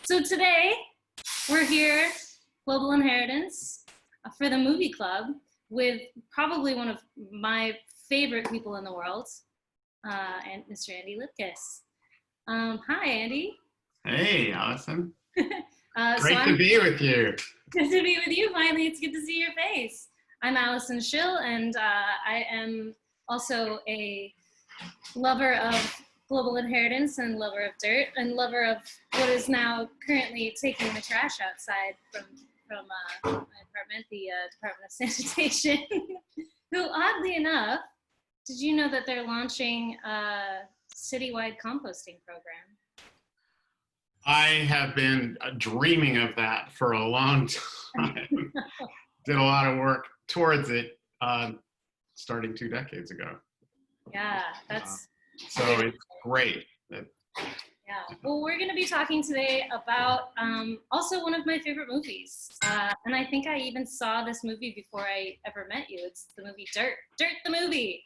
So today we're here, Global Inheritance, for the movie club with probably one of my favorite people in the world, and Mr. Andy Lipkis. Hi, Andy. Hey, Allison. Great to be with you. Good to be with you. Finally, it's good to see your face. I'm Allison Schill, and I am also a lover of global inheritance and lover of dirt and lover of what is now currently taking the trash outside from my apartment, the Department of Sanitation. Who, oddly enough, did you know that they're launching a citywide composting program? I have been dreaming of that for a long time. Did a lot of work towards it starting 2 decades ago. Yeah, that's... So it's great. Yeah, well, we're going to be talking today about also one of my favorite movies. And I think I even saw this movie before I ever met you. It's the movie Dirt the movie.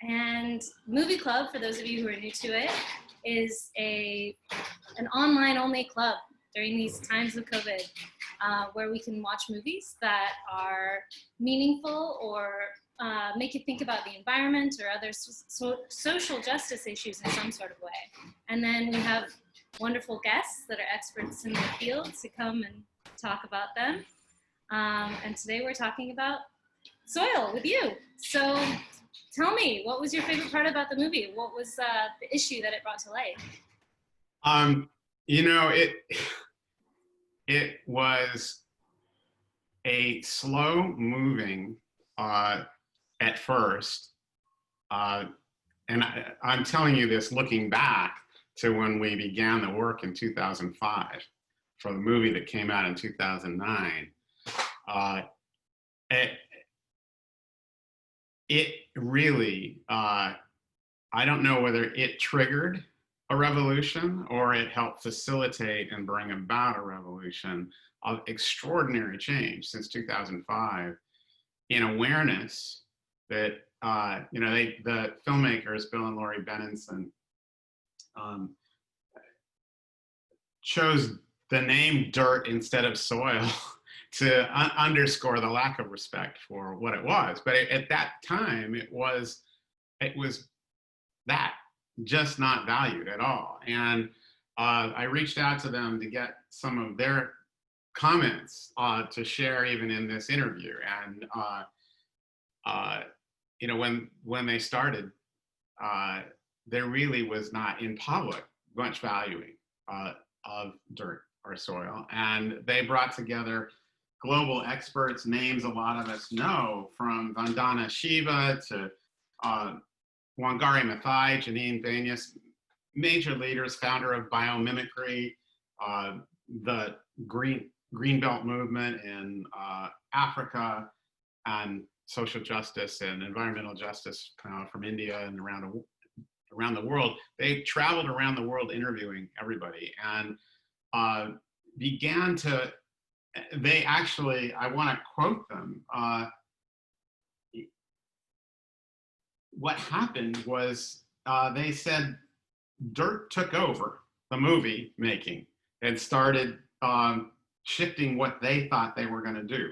And Movie Club, for those of you who are new to it, is an online-only club during these times of COVID, where we can watch movies that are meaningful or make you think about the environment or other social justice issues in some sort of way. And then we have wonderful guests that are experts in the field to come and talk about them. And today we're talking about soil with you. So tell me, what was your favorite part about the movie? What was the issue that it brought to light? You know, it was a slow moving at first, and I'm telling you this looking back to when we began the work in 2005 for the movie that came out in 2009. It really, I don't know whether it triggered a revolution or it helped facilitate and bring about a revolution of extraordinary change since 2005 in awareness that, the filmmakers, Bill and Laurie Benenson, chose the name dirt instead of soil to underscore the lack of respect for what it was. But at that time, it was that, just not valued at all. And I reached out to them to get some of their comments to share even in this interview. And when they started, there really was not in public much valuing of dirt or soil. And they brought together global experts, names a lot of us know, from Vandana Shiva to Wangari Maathai, Janine Benyus, major leaders, founder of biomimicry, the Greenbelt movement in Africa, and social justice and environmental justice from India and around the world. They traveled around the world interviewing everybody and began to, they actually, I want to quote them, what happened was they said dirt took over the movie making and started shifting what they thought they were going to do.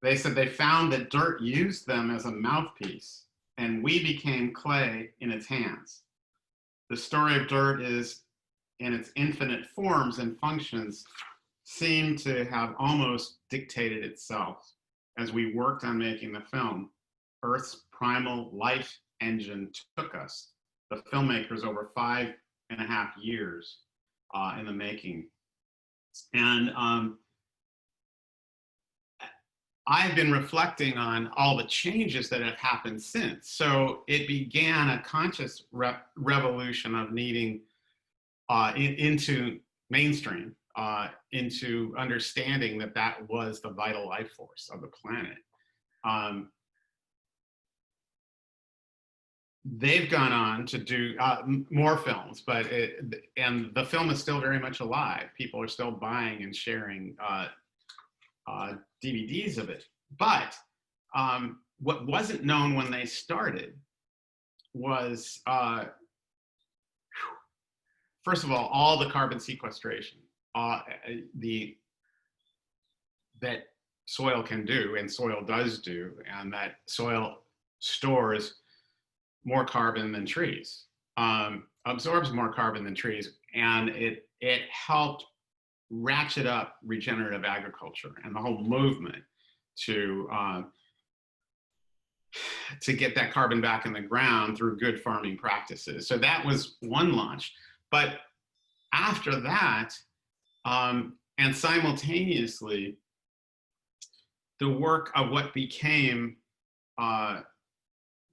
They said they found that dirt used them as a mouthpiece, and we became clay in its hands. The story of dirt is, in its infinite forms and functions, seemed to have almost dictated itself as we worked on making the film. Earth's primal life engine took us, the filmmakers, over 5.5 years in the making. And I've been reflecting on all the changes that have happened since. So it began a conscious revolution of needing into mainstream, into understanding that was the vital life force of the planet. They've gone on to do more films, and the film is still very much alive. People are still buying and sharing DVDs of it. But what wasn't known when they started was first of all the carbon sequestration that soil can do and soil does do, and that soil stores more carbon than trees, absorbs more carbon than trees, and it helped ratchet up regenerative agriculture and the whole movement to get that carbon back in the ground through good farming practices. So that was one launch. But after that, and simultaneously, the work of what became the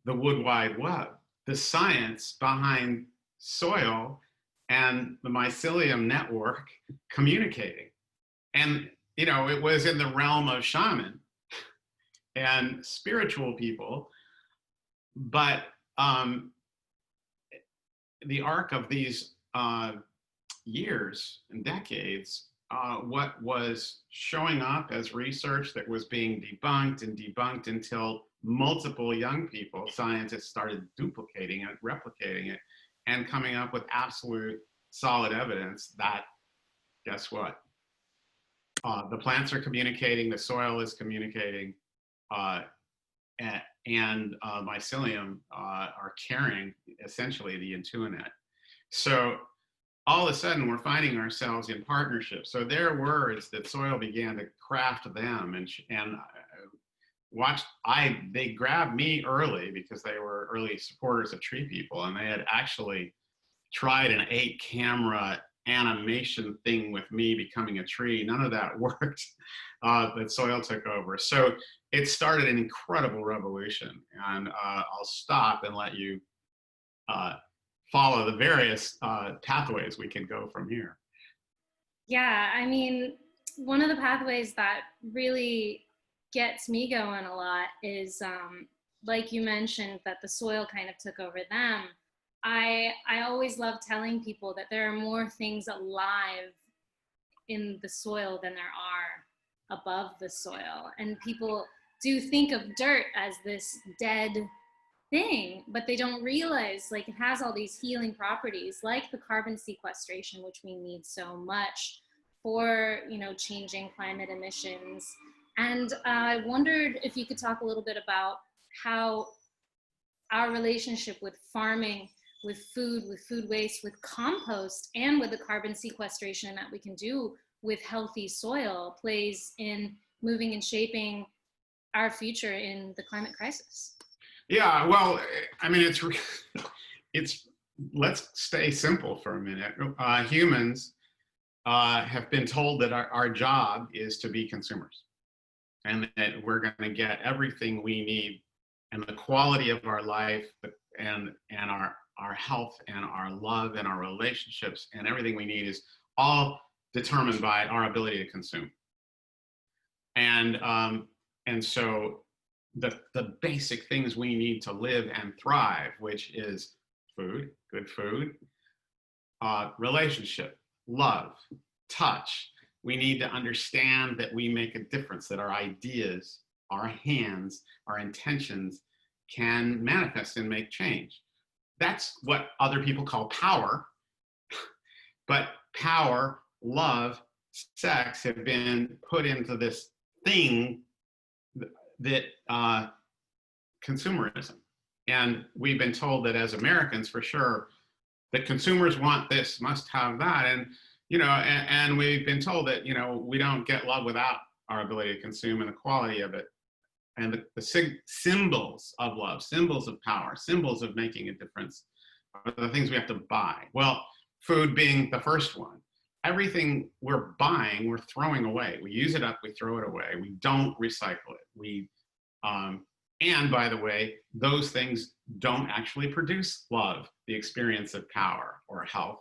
Wood Wide Web, the science behind soil and the mycelium network communicating. And, you know, it was in the realm of shaman and spiritual people, but the arc of these years and decades, what was showing up as research that was being debunked and debunked until multiple young people, scientists, started duplicating it, replicating it, and coming up with absolute solid evidence that, guess what? The plants are communicating, the soil is communicating, and mycelium are carrying essentially the Intuinet. So all of a sudden we're finding ourselves in partnership. So their words that soil began to craft them, and they grabbed me early because they were early supporters of Treepeople, and they had actually tried an 8-camera animation thing with me becoming a tree. None of that worked. But soil took over. So it started an incredible revolution. And I'll stop and let you follow the various pathways we can go from here. Yeah, I mean, one of the pathways that really gets me going a lot is, like you mentioned, that the soil kind of took over them. I always love telling people that there are more things alive in the soil than there are above the soil. And people do think of dirt as this dead thing, but they don't realize, like, it has all these healing properties, like the carbon sequestration, which we need so much for, you know, changing climate emissions. And I wondered if you could talk a little bit about how our relationship with farming, with food waste, with compost, and with the carbon sequestration that we can do with healthy soil plays in moving and shaping our future in the climate crisis. Yeah, well, I mean, it's let's stay simple for a minute. Humans have been told that our job is to be consumers, and that we're going to get everything we need, and the quality of our life, and our health and our love and our relationships and everything we need is all determined by our ability to consume. And so the basic things we need to live and thrive, which is food, good food, relationship, love, touch. We need to understand that we make a difference, that our ideas, our hands, our intentions can manifest and make change. That's what other people call power. But power, love, sex have been put into this thing that consumerism. And we've been told that as Americans, for sure, that consumers want this, must have that. And, you know, and we've been told that, you know, we don't get love without our ability to consume and the quality of it. And the symbols of love, symbols of power, symbols of making a difference are the things we have to buy. Well, food being the first one. Everything we're buying, we're throwing away. We use it up, we throw it away. We don't recycle it. And by the way, those things don't actually produce love, the experience of power or health.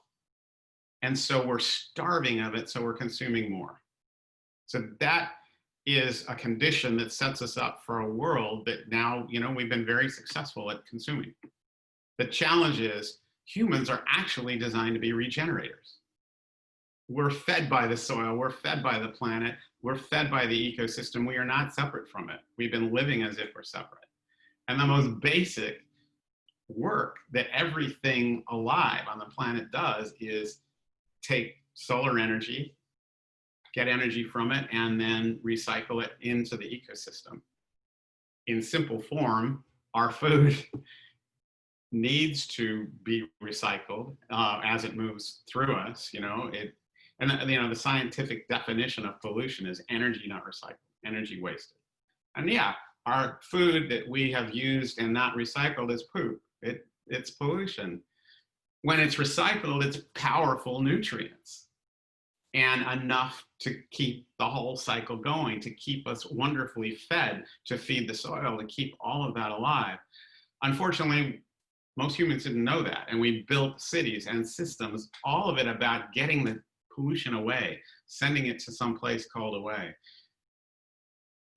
And so we're starving of it, so we're consuming more. So that is a condition that sets us up for a world that now, you know, we've been very successful at consuming. The challenge is humans are actually designed to be regenerators. We're fed by the soil, we're fed by the planet, we're fed by the ecosystem. We are not separate from it. We've been living as if we're separate. And the most basic work that everything alive on the planet does is take solar energy, get energy from it, and then recycle it into the ecosystem. In simple form, our food needs to be recycled as it moves through us. The scientific definition of pollution is energy not recycled, energy wasted. And yeah, our food that we have used and not recycled is poop. It's pollution. When it's recycled, it's powerful nutrients and enough to keep the whole cycle going, to keep us wonderfully fed, to feed the soil, to keep all of that alive. Unfortunately, most humans didn't know that. And we built cities and systems, all of it about getting the pollution away, sending it to some place called away.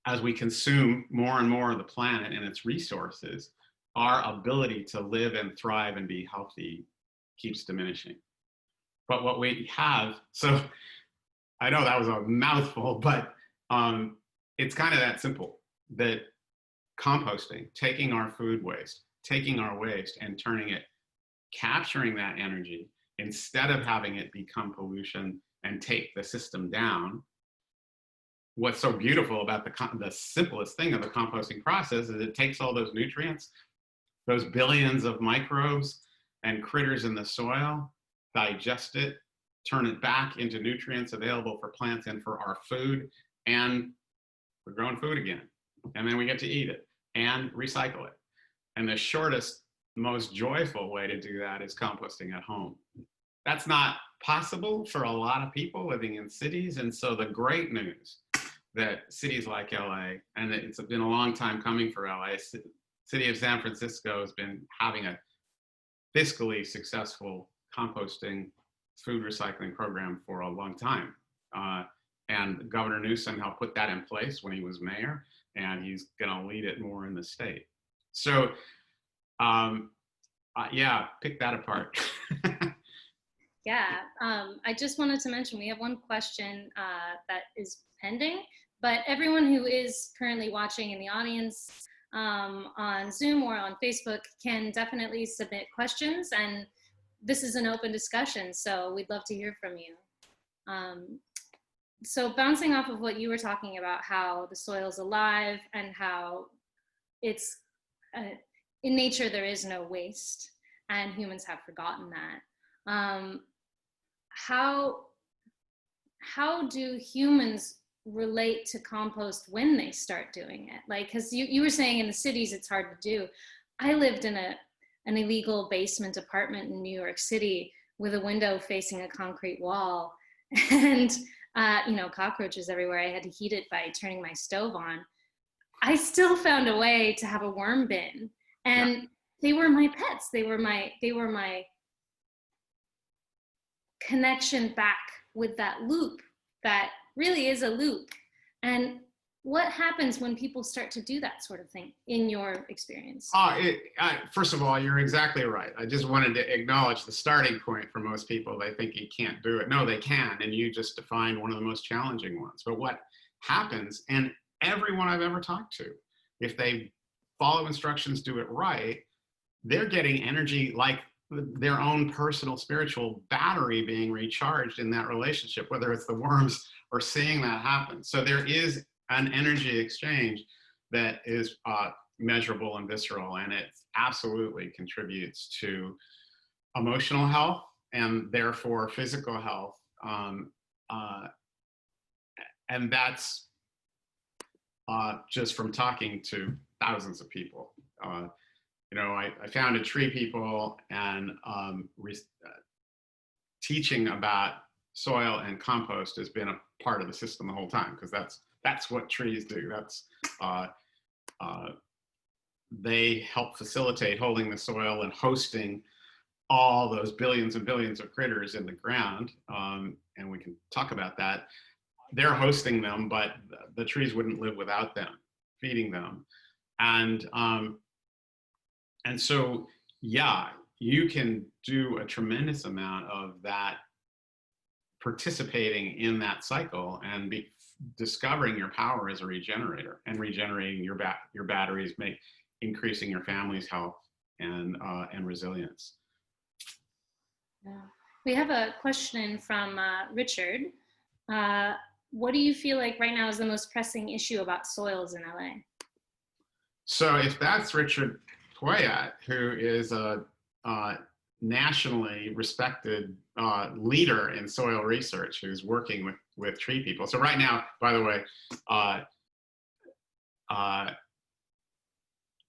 As we consume more and more of the planet and its resources, our ability to live and thrive and be healthy keeps diminishing. But what we have, so I know that was a mouthful, but it's kind of that simple, that composting, taking our food waste, taking our waste and turning it, capturing that energy, instead of having it become pollution and take the system down. What's so beautiful about the simplest thing of the composting process is it takes all those nutrients, those billions of microbes and critters in the soil, digest it, turn it back into nutrients available for plants and for our food, and we're growing food again. And then we get to eat it and recycle it. And the shortest, most joyful way to do that is composting at home. That's not possible for a lot of people living in cities. And so the great news that cities like LA, and it's been a long time coming for LA, city of San Francisco has been having a fiscally successful composting food recycling program for a long time. And Governor Newsom helped put that in place when he was mayor, and he's gonna lead it more in the state. So yeah, pick that apart. Yeah, I just wanted to mention we have one question that is pending, but everyone who is currently watching in the audience on Zoom or on Facebook can definitely submit questions, and this is an open discussion, so we'd love to hear from you. So bouncing off of what you were talking about, how the soil's alive and how it's, in nature there is no waste, and humans have forgotten that. How do humans relate to compost when they start doing it? Like, because you were saying in the cities it's hard to do. I lived in an illegal basement apartment in New York City with a window facing a concrete wall, and cockroaches everywhere. I had to heat it by turning my stove on. I still found a way to have a worm bin, and they were my pets. They were my connection back with that loop that really is a loop. And what happens when people start to do that sort of thing, in your experience? First of all, you're exactly right. I just wanted to acknowledge the starting point for most people. They think you can't do it. No, they can, and you just defined one of the most challenging ones. But what happens, and everyone I've ever talked to, if they follow instructions, do it right, they're getting energy like their own personal spiritual battery being recharged in that relationship, whether it's the worms or seeing that happen. So there is an energy exchange that is measurable and visceral, and it absolutely contributes to emotional health and therefore physical health. And that's just from talking to thousands of people. I founded Treepeople, and teaching about soil and compost has been a part of the system the whole time, because that's what trees do. They help facilitate holding the soil and hosting all those billions and billions of critters in the ground. And we can talk about that. They're hosting them, but the trees wouldn't live without them, feeding them. And so, yeah, you can do a tremendous amount of that, participating in that cycle and discovering your power as a regenerator and regenerating your batteries, increasing your family's health, and resilience. Yeah. We have a question from Richard. What do you feel like right now is the most pressing issue about soils in LA? So if that's Richard Poyat, who is a nationally respected leader in soil research, who's working with Treepeople. So right now, by the way,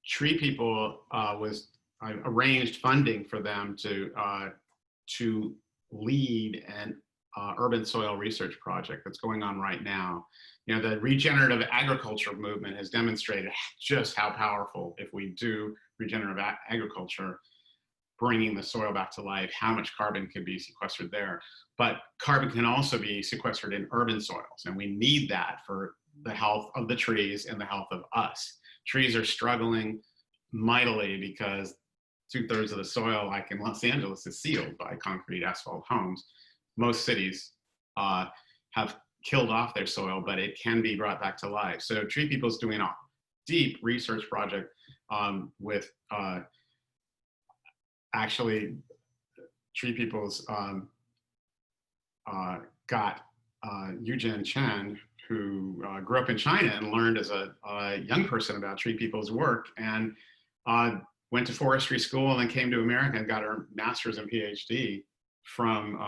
Treepeople I arranged funding for them to lead an urban soil research project that's going on right now. You know, the regenerative agriculture movement has demonstrated just how powerful, if we do regenerative agriculture, bringing the soil back to life, how much carbon can be sequestered there. But carbon can also be sequestered in urban soils, and we need that for the health of the trees and the health of us. Trees are struggling mightily because 2/3 of the soil, like in Los Angeles, is sealed by concrete asphalt homes. Most cities have killed off their soil, but it can be brought back to life. So Treepeople is doing a deep research project with actually Treepeople's got Eugene Chen, who grew up in China and learned as a young person about Treepeople's work, and went to forestry school and then came to America and got her master's and PhD from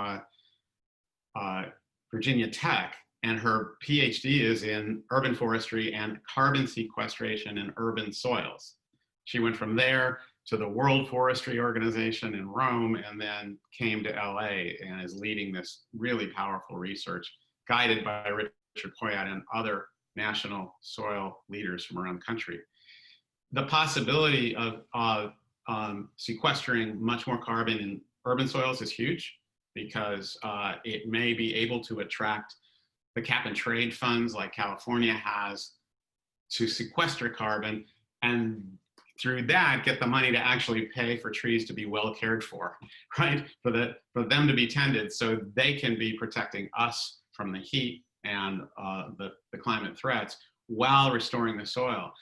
Virginia Tech. And her PhD is in urban forestry and carbon sequestration in urban soils. She went from there to the World Forestry Organization in Rome, and then came to LA and is leading this really powerful research guided by Richard Poyat and other national soil leaders from around the country. The possibility of sequestering much more carbon in urban soils is huge, because it may be able to attract the cap and trade funds like California has to sequester carbon, and through that get the money to actually pay for trees to be well cared for, right? For them to be tended so they can be protecting us from the heat and the climate threats while restoring the soil.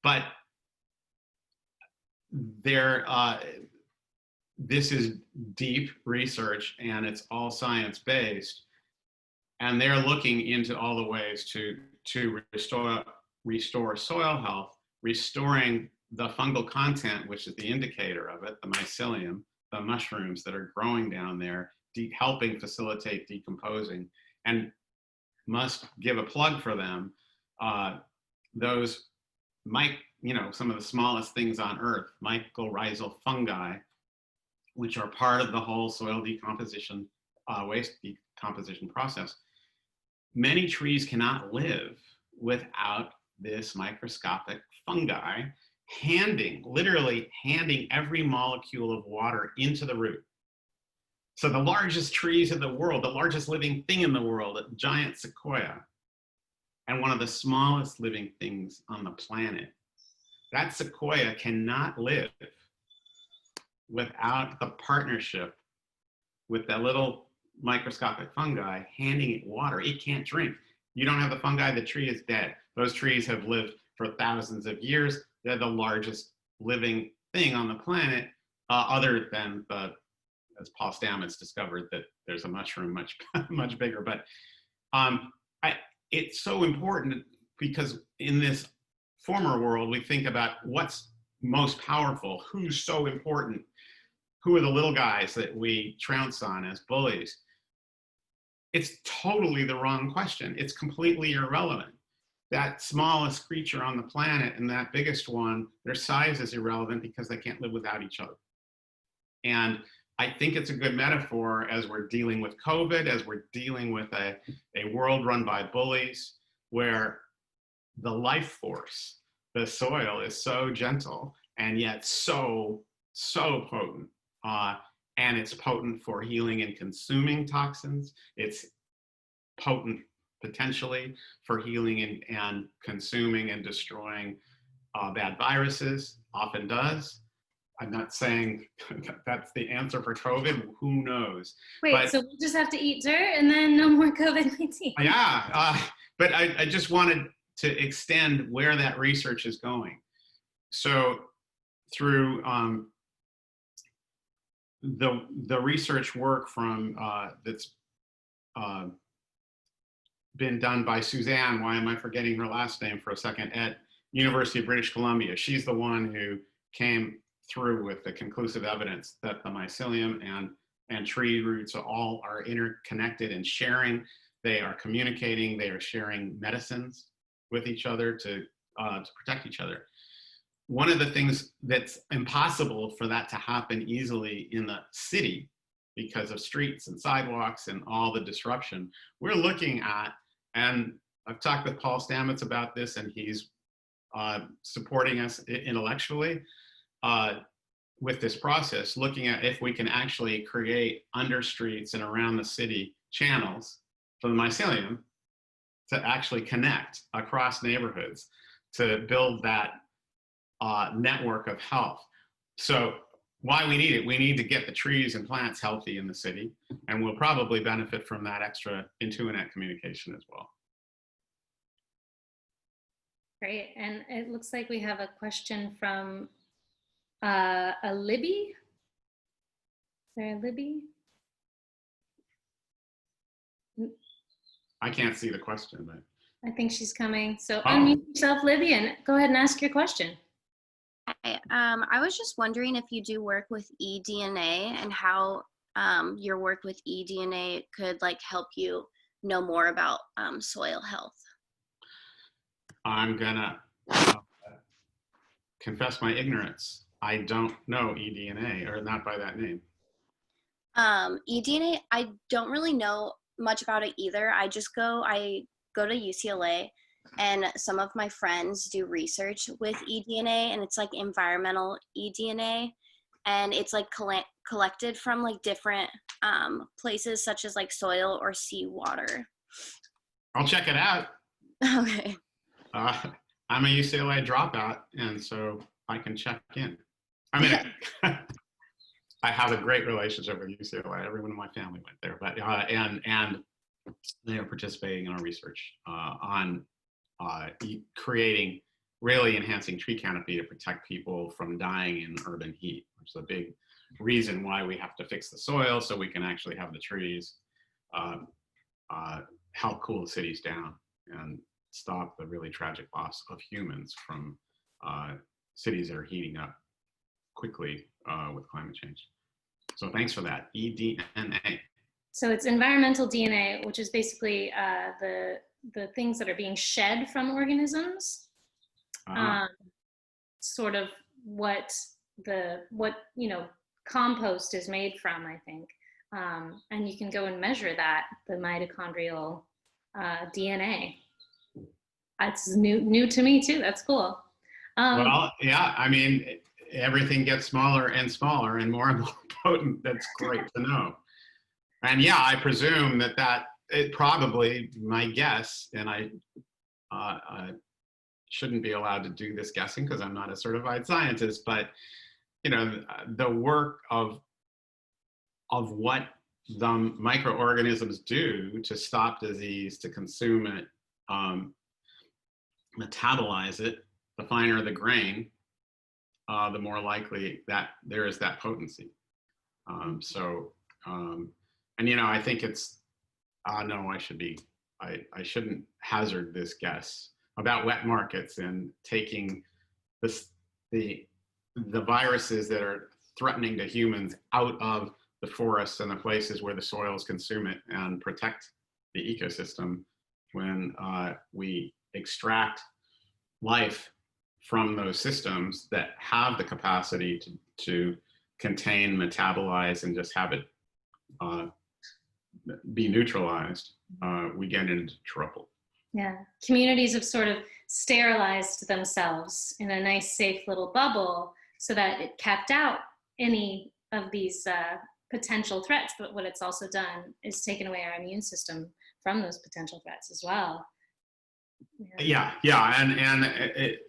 But this is deep research and it's all science-based, and they're looking into all the ways to restore soil health, restoring the fungal content, which is the indicator of it, the mycelium, the mushrooms that are growing down there, helping facilitate decomposing. And must give a plug for them. Those some of the smallest things on earth, mycorrhizal fungi, which are part of the whole soil decomposition, waste decomposition process. Many trees cannot live without this microscopic fungi literally handing every molecule of water into the root. So the largest trees in the world, the largest living thing in the world, a giant sequoia, and one of the smallest living things on the planet, that sequoia cannot live without the partnership with that little microscopic fungi handing it water. It can't drink. You don't have the fungi, the tree is dead. Those trees have lived for thousands of years. They're the largest living thing on the planet, other than as Paul Stamets discovered, that there's a mushroom much bigger. But it's so important, because in this former world, we think about what's most powerful, who's so important, who are the little guys that we trounce on as bullies. It's totally the wrong question. It's completely irrelevant. That smallest creature on the planet and that biggest one, their size is irrelevant because they can't live without each other. And I think it's a good metaphor as we're dealing with COVID, as we're dealing with a world run by bullies, where the life force, the soil, is so gentle and yet so potent. And it's potent for healing and consuming toxins. It's potent potentially for healing and consuming and destroying bad viruses, often does. I'm not saying that's the answer for COVID. Who knows? Wait, so we just have to eat dirt and then no more COVID-19? Yeah, but I just wanted to extend where that research is going. So through the research work from that's been done by Suzanne, why am I forgetting her last name for a second, at University of British Columbia. She's the one who came through with the conclusive evidence that the mycelium and tree roots all are interconnected and sharing. They are communicating, they are sharing medicines with each other to protect each other. One of the things that's impossible for that to happen easily in the city because of streets and sidewalks and all the disruption, we're looking at, and I've talked with Paul Stamets about this, and he's supporting us intellectually with this process, looking at if we can actually create under streets and around the city channels for the mycelium to actually connect across neighborhoods to build that network of health. So why we need it, we need to get the trees and plants healthy in the city, and we'll probably benefit from that extra internet communication as well. Great, and it looks like we have a question from a Libby. Is there a Libby? I can't see the question, but I think she's coming. So unmute yourself, Libby, and go ahead and ask your question. Hi, I was just wondering if you do work with eDNA and how your work with eDNA could like help you know more about soil health. I'm gonna confess my ignorance. I don't know eDNA, or not by that name. eDNA, I don't really know much about it either. I go to UCLA, and some of my friends do research with eDNA, and it's like environmental eDNA, and it's like collected from like different places such as like soil or seawater. I'll check it out. Okay. I'm a UCLA dropout, and so I can check in. I mean, I have a great relationship with UCLA. Everyone in my family went there, but and they are participating in our research on creating, really enhancing tree canopy to protect people from dying in urban heat, which is a big reason why we have to fix the soil so we can actually have the trees help cool the cities down and stop the really tragic loss of humans from cities that are heating up quickly with climate change. So thanks for that, eDNA. So it's environmental DNA, which is basically the things that are being shed from organisms, sort of what compost is made from, I think. And you can go and measure that, the mitochondrial DNA. It's new to me too. That's cool. Well, yeah, I mean, everything gets smaller and smaller and more potent. That's great to know. And yeah, I presume that it probably, my guess, and I shouldn't be allowed to do this guessing because I'm not a certified scientist, but you know, the work of what the microorganisms do to stop disease, to consume it, metabolize it, the finer the grain, the more likely that there is that potency. And you know, I think it's, no, I shouldn't hazard this guess about wet markets and taking the viruses that are threatening to humans out of the forests and the places where the soils consume it and protect the ecosystem when we extract life from those systems that have the capacity to contain, metabolize, and just have it be neutralized, we get into trouble. Yeah, communities have sort of sterilized themselves in a nice, safe little bubble so that it kept out any of these potential threats. But what it's also done is taken away our immune system from those potential threats as well. Yeah, and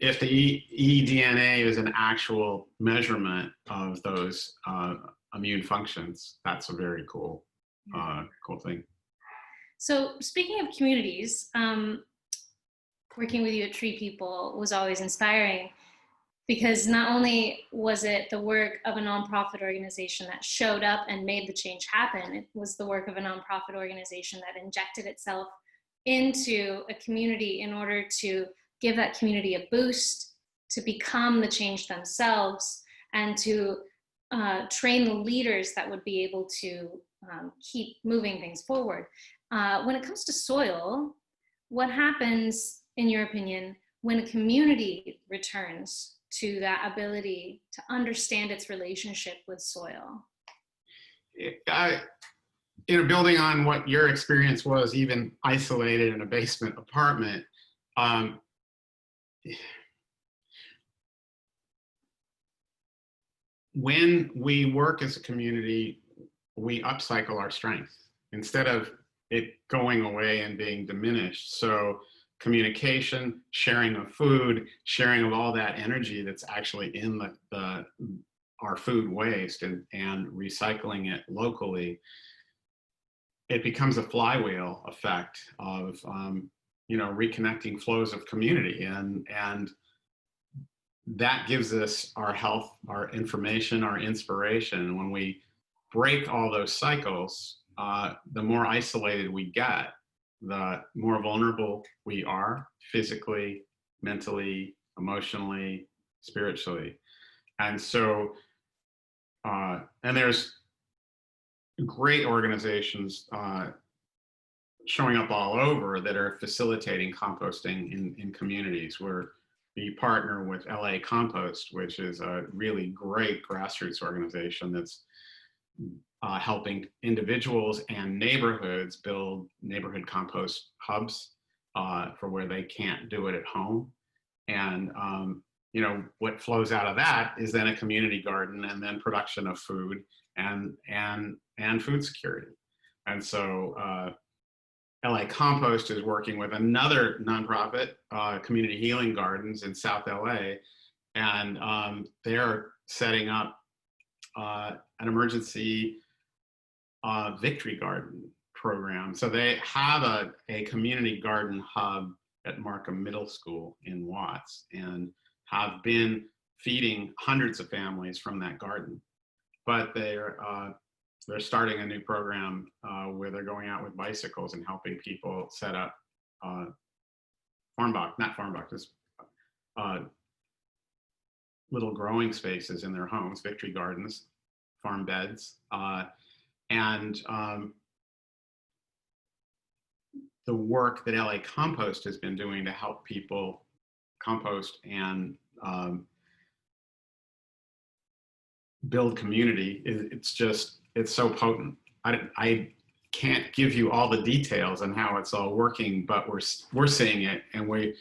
if the eDNA is an actual measurement of those immune functions, that's a very cool thing. So speaking of communities, working with you at Treepeople was always inspiring. because not only was it the work of a nonprofit organization that showed up and made the change happen, it was the work of a nonprofit organization that injected itself into a community in order to give that community a boost, to become the change themselves, and to train the leaders that would be able to keep moving things forward. When it comes to soil, what happens, in your opinion, when a community returns to that ability to understand its relationship with soil? Building on what your experience was, even isolated in a basement apartment, when we work as a community, we upcycle our strength instead of it going away and being diminished. So communication, sharing of food, sharing of all that energy that's actually in our food waste, and recycling it locally, it becomes a flywheel effect of reconnecting flows of community, and that gives us our health, our information, our inspiration. When we break all those cycles, the more isolated we get, the more vulnerable we are physically, mentally, emotionally, spiritually. And so, and there's great organizations showing up all over that are facilitating composting in communities. We partner with LA Compost, which is a really great grassroots organization that's helping individuals and neighborhoods build neighborhood compost hubs for where they can't do it at home. And what flows out of that is then a community garden, and then production of food and food security. And so LA Compost is working with another nonprofit, Community Healing Gardens in South LA, and they're setting up an emergency victory garden program. So they have a community garden hub at Markham Middle School in Watts, and have been feeding hundreds of families from that garden. But they're starting a new program where they're going out with bicycles and helping people set up little growing spaces in their homes, victory gardens, farm beds, and the work that LA Compost has been doing to help people compost and build community, it's so potent. I can't give you all the details on how it's all working, but we're seeing it, and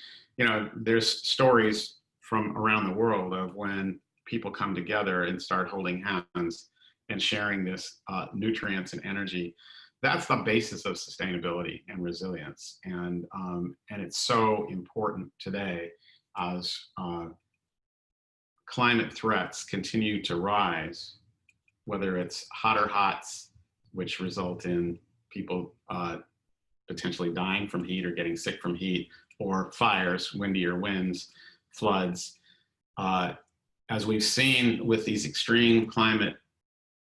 there's stories from around the world of when people come together and start holding hands and sharing this nutrients and energy. That's the basis of sustainability and resilience, and it's so important today as climate threats continue to rise, whether it's hotter hots, which result in people potentially dying from heat or getting sick from heat, or fires, windier winds, floods. As we've seen with these extreme climate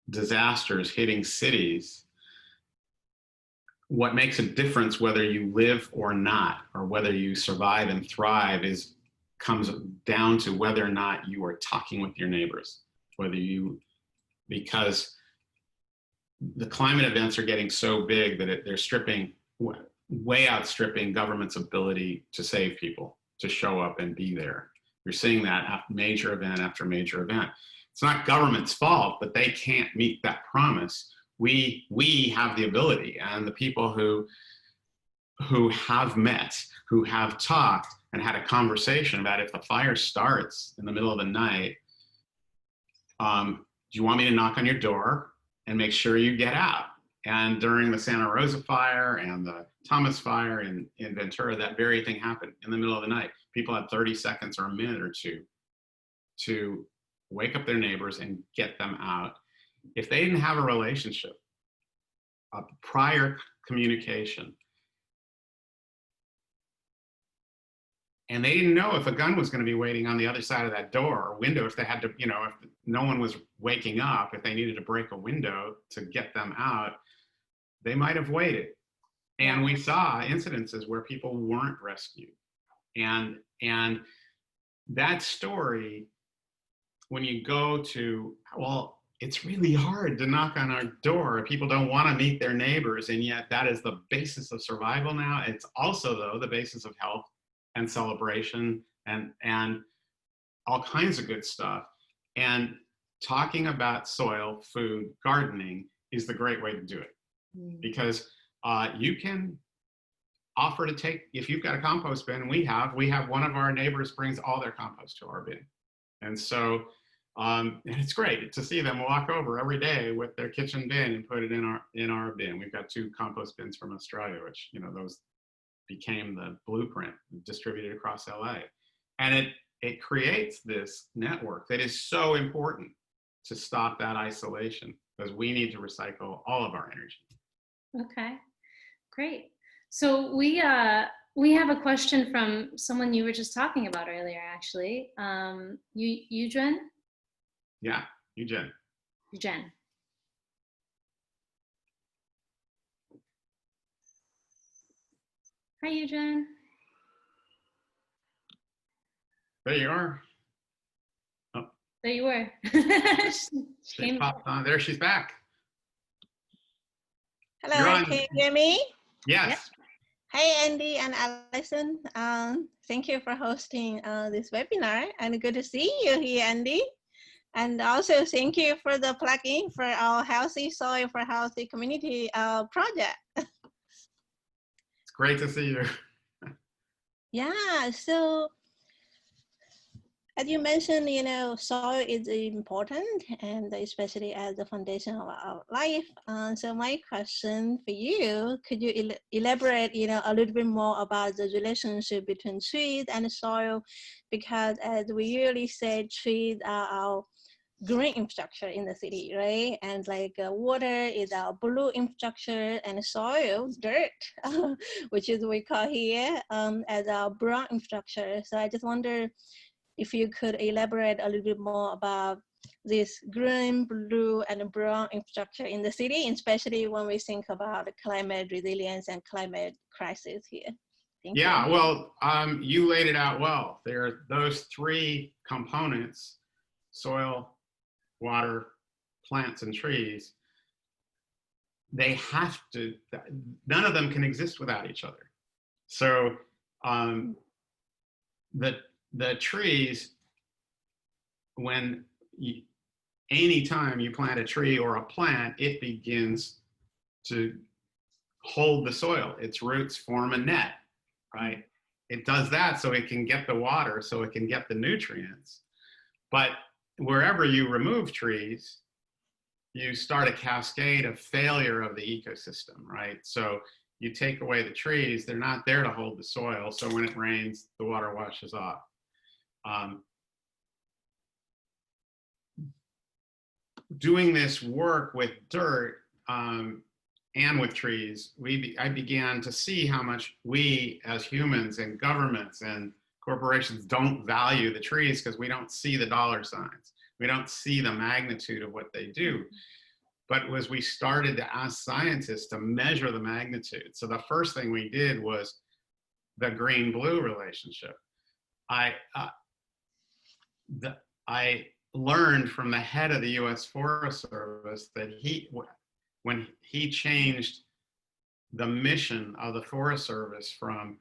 disasters hitting cities, what makes a difference whether you live or not, or whether you survive and thrive, comes down to whether or not you are talking with your neighbors, because the climate events are getting so big that they're way outstripping government's ability to save people, to show up and be there. You're seeing that major event after major event. It's not government's fault, but they can't meet that promise. We have the ability, and the people who have met, who have talked and had a conversation about, if the fire starts in the middle of the night, do you want me to knock on your door and make sure you get out? And during the Santa Rosa fire and the Thomas fire in Ventura, that very thing happened in the middle of the night. People had 30 seconds or a minute or two to wake up their neighbors and get them out. If they didn't have a relationship, a prior communication, and they didn't know if a gun was going to be waiting on the other side of that door or window, if they had to, you know, if no one was waking up, if they needed to break a window to get them out, they might have waited. And we saw incidences where people weren't rescued. And that story, when you go to, well, it's really hard to knock on our door. People don't want to meet their neighbors, and yet that is the basis of survival now. It's also, though, the basis of health and celebration and all kinds of good stuff. And talking about soil, food, gardening is the great way to do it. Because you can offer to take, if you've got a compost bin, we have one of our neighbors brings all their compost to our bin. And so and it's great to see them walk over every day with their kitchen bin and put it in our bin. We've got 2 compost bins from Australia, which, you know, those became the blueprint distributed across LA. And it creates this network that is so important to stop that isolation, because we need to recycle all of our energy. Okay, great. So we have a question from someone you were just talking about earlier, actually. Eugen? Yeah, Eugen. Eugen. Hi, Eugen. There you are. Oh. There you were. She popped on. There, she's back. Hello, can you hear me? Yes. Yep. Hi, Andy and Allison. Thank you for hosting this webinar, and good to see you here, Andy. And also thank you for the plugin for our Healthy Soil for Healthy Community project. It's great to see you. Yeah, so as you mentioned, you know, soil is important, and especially as the foundation of our life. So my question for you, could you elaborate, you know, a little bit more about the relationship between trees and soil? Because as we usually say, trees are our green infrastructure in the city, right? And like water is our blue infrastructure, and soil, dirt, which is we call here as our brown infrastructure. So I just wonder if you could elaborate a little bit more about this green, blue, and brown infrastructure in the city, especially when we think about climate resilience and climate crisis here. Thank you. Yeah, well, you laid it out well. There are those 3 components: soil, water, plants, and trees. They have to, none of them can exist without each other. So the trees, anytime you plant a tree or a plant, it begins to hold the soil. Its roots form a net, right? It does that so it can get the water, so it can get the nutrients. But wherever you remove trees, you start a cascade of failure of the ecosystem, right? So you take away the trees, they're not there to hold the soil, so when it rains, the water washes off. Doing this work with dirt and with trees, I began to see how much we as humans and governments and corporations don't value the trees, because we don't see the dollar signs. We don't see the magnitude of what they do. But as we started to ask scientists to measure the magnitude, so the first thing we did was the green-blue relationship. I learned from the head of the U.S. Forest Service that when he changed the mission of the Forest Service from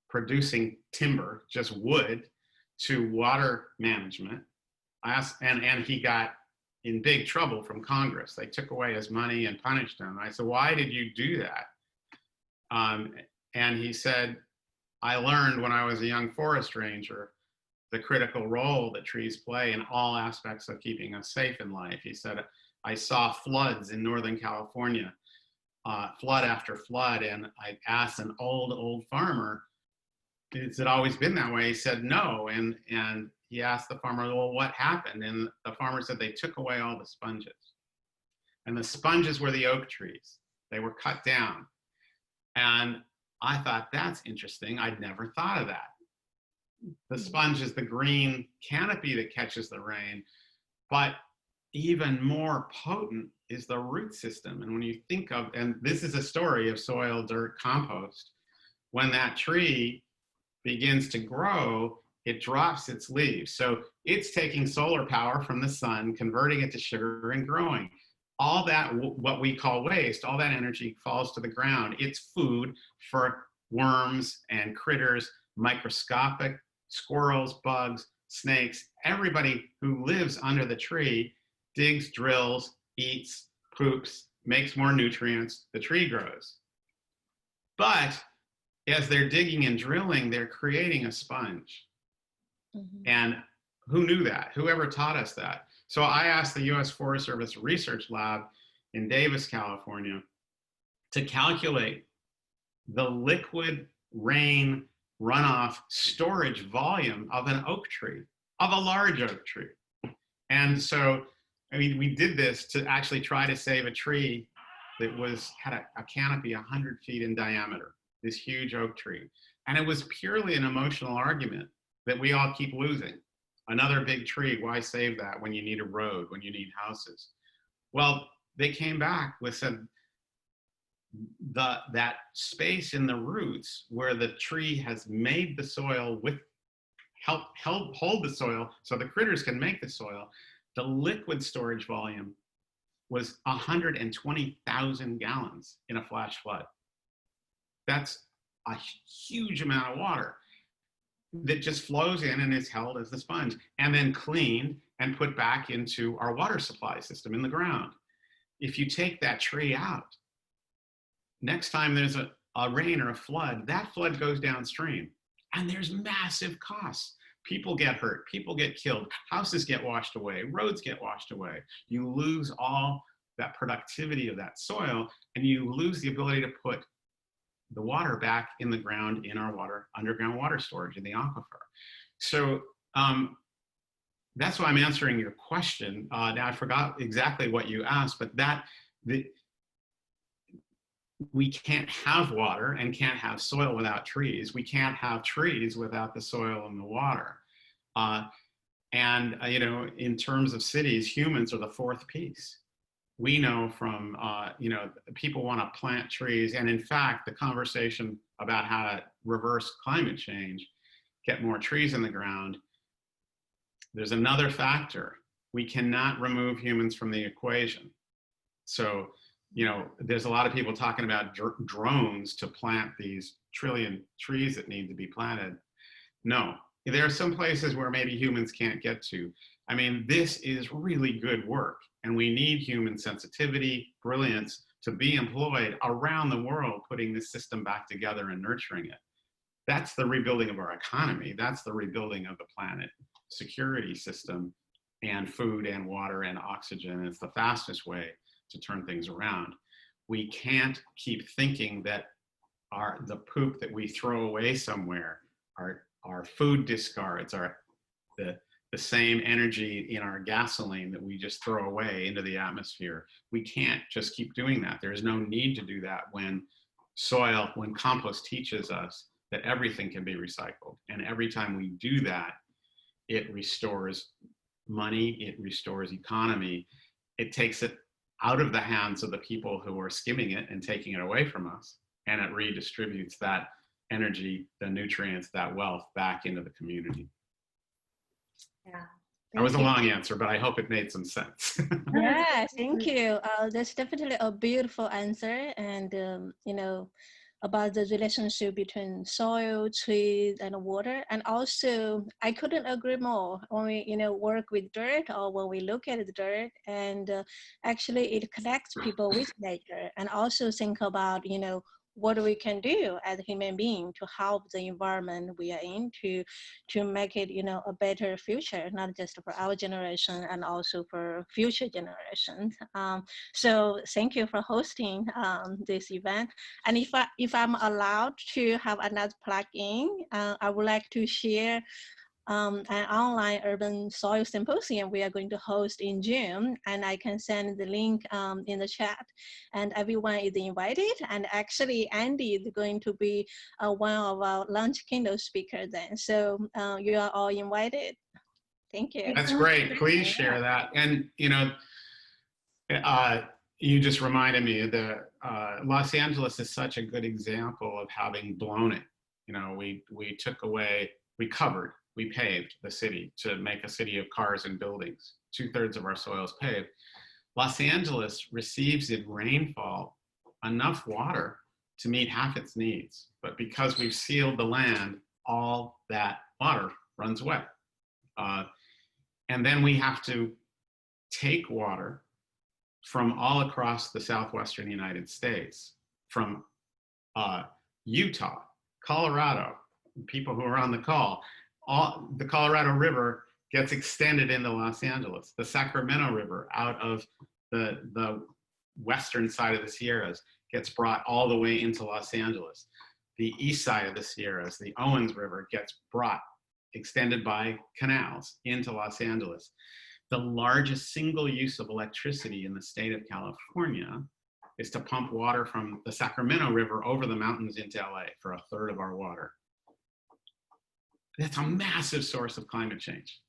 producing timber, just wood, to water management, and he got in big trouble from Congress. They took away his money and punished him. I said, why did you do that? And he said, I learned when I was a young forest ranger the critical role that trees play in all aspects of keeping us safe in life. He said, I saw floods in Northern California, flood after flood, and I asked an old farmer, has it always been that way? He said, no. And he asked the farmer, well, what happened? And the farmer said, they took away all the sponges. And the sponges were the oak trees. They were cut down. And I thought, that's interesting. I'd never thought of that. The sponge is the green canopy that catches the rain, but even more potent is the root system. And when you think of, and this is a story of soil, dirt, compost, when that tree begins to grow, it drops its leaves. So it's taking solar power from the sun, converting it to sugar and growing. All that, what we call waste, all that energy falls to the ground. It's food for worms and critters, microscopic squirrels, bugs, snakes. Everybody who lives under the tree digs, drills, eats, poops, makes more nutrients, the tree grows. But as they're digging and drilling, they're creating a sponge. Mm-hmm. And who knew that? Whoever taught us that? So I asked the US Forest Service Research Lab in Davis, California, to calculate the liquid rain runoff storage volume of an oak tree, of a large oak tree. And so, I mean, we did this to actually try to save a tree that had a canopy 100 feet in diameter, this huge oak tree. And it was purely an emotional argument that we all keep losing. Another big tree, why save that when you need a road, when you need houses? Well, they came back with said that space in the roots where the tree has made the soil with hold the soil so the critters can make the soil, the liquid storage volume was 120,000 gallons in a flash flood. That's a huge amount of water that just flows in and is held as the sponge and then cleaned and put back into our water supply system in the ground. If you take that tree out, next time there's a rain or a flood, that flood goes downstream and there's massive costs. People get hurt, people get killed, houses get washed away, roads get washed away. You lose all that productivity of that soil and you lose the ability to put the water back in the ground in our underground water storage in the aquifer. So that's why I'm answering your question. Now I forgot exactly what you asked, but we can't have water and can't have soil without trees. We can't have trees without the soil and the water. You know, in terms of cities, humans are the fourth piece. We know from, you know, people want to plant trees. And in fact, the conversation about how to reverse climate change, get more trees in the ground, there's another factor. We cannot remove humans from the equation. So, you know, there's a lot of people talking about drones to plant these trillion trees that need to be planted. No, there are some places where maybe humans can't get to. I mean, this is really good work, and we need human sensitivity, brilliance to be employed around the world, putting this system back together and nurturing it. That's the rebuilding of our economy. That's the rebuilding of the planet security system and food and water and oxygen. It's the fastest way to turn things around. We can't keep thinking that the poop that we throw away somewhere, our food discards, the same energy in our gasoline that we just throw away into the atmosphere. We can't just keep doing that. There's no need to do that when compost teaches us that everything can be recycled. And every time we do that, it restores money, it restores economy, it takes it out of the hands of the people who are skimming it and taking it away from us, and it redistributes that energy, the nutrients, that wealth back into the community. Yeah. That was a long answer, but I hope it made some sense. Yeah, thank you. That's definitely a beautiful answer, and you know, about the relationship between soil, trees, and water. And also, I couldn't agree more when we, you know, work with dirt or when we look at the dirt, and actually it connects people with nature, and also think about, you know, what we can do as a human being to help the environment we are in to make it, you know, a better future, not just for our generation and also for future generations. So thank you for hosting this event. And if I'm allowed to have another plug-in, I would like to share an online urban soil symposium we are going to host in June, and I can send the link in the chat, and everyone is invited. And actually, Andy is going to be one of our launch keynote speakers then, so you are all invited. Thank you. That's great. Please share that. And you just reminded me that Los Angeles is such a good example of having blown it. We took away, we paved the city to make a city of cars and buildings. 2/3 of our soil is paved. Los Angeles receives in rainfall enough water to meet half its needs. But because we've sealed the land, all that water runs away. And then we have to take water from all across the southwestern United States, from Utah, Colorado, people who are on the call. The Colorado River gets extended into Los Angeles. The Sacramento River out of the western side of the Sierras gets brought all the way into Los Angeles. The east side of the Sierras, the Owens River, gets brought, extended by canals, into Los Angeles. The largest single use of electricity in the state of California is to pump water from the Sacramento River over the mountains into LA for 1/3 of our water. That's a massive source of climate change.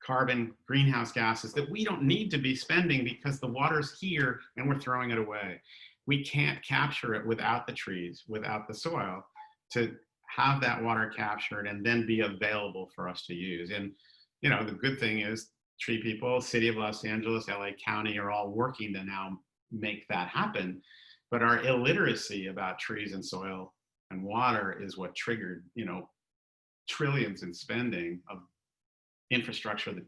Carbon, greenhouse gases that we don't need to be spending because the water's here and we're throwing it away. We can't capture it without the trees, without the soil, to have that water captured and then be available for us to use. And the good thing is Treepeople, City of Los Angeles, LA County are all working to now make that happen. But our illiteracy about trees and soil and water is what triggered, trillions in spending of infrastructure that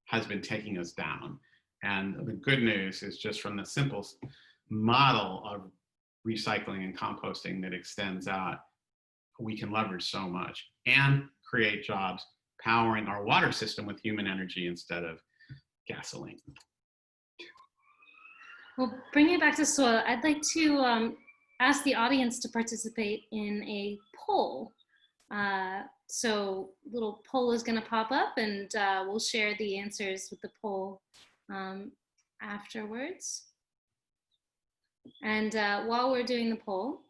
has been taking us down. And the good news is just from the simple model of recycling and composting that extends out, we can leverage so much and create jobs powering our water system with human energy instead of gasoline. Well, bringing it back to soil, I'd like to ask the audience to participate in a poll. So a little poll is going to pop up, and we'll share the answers with the poll afterwards. And while we're doing the poll,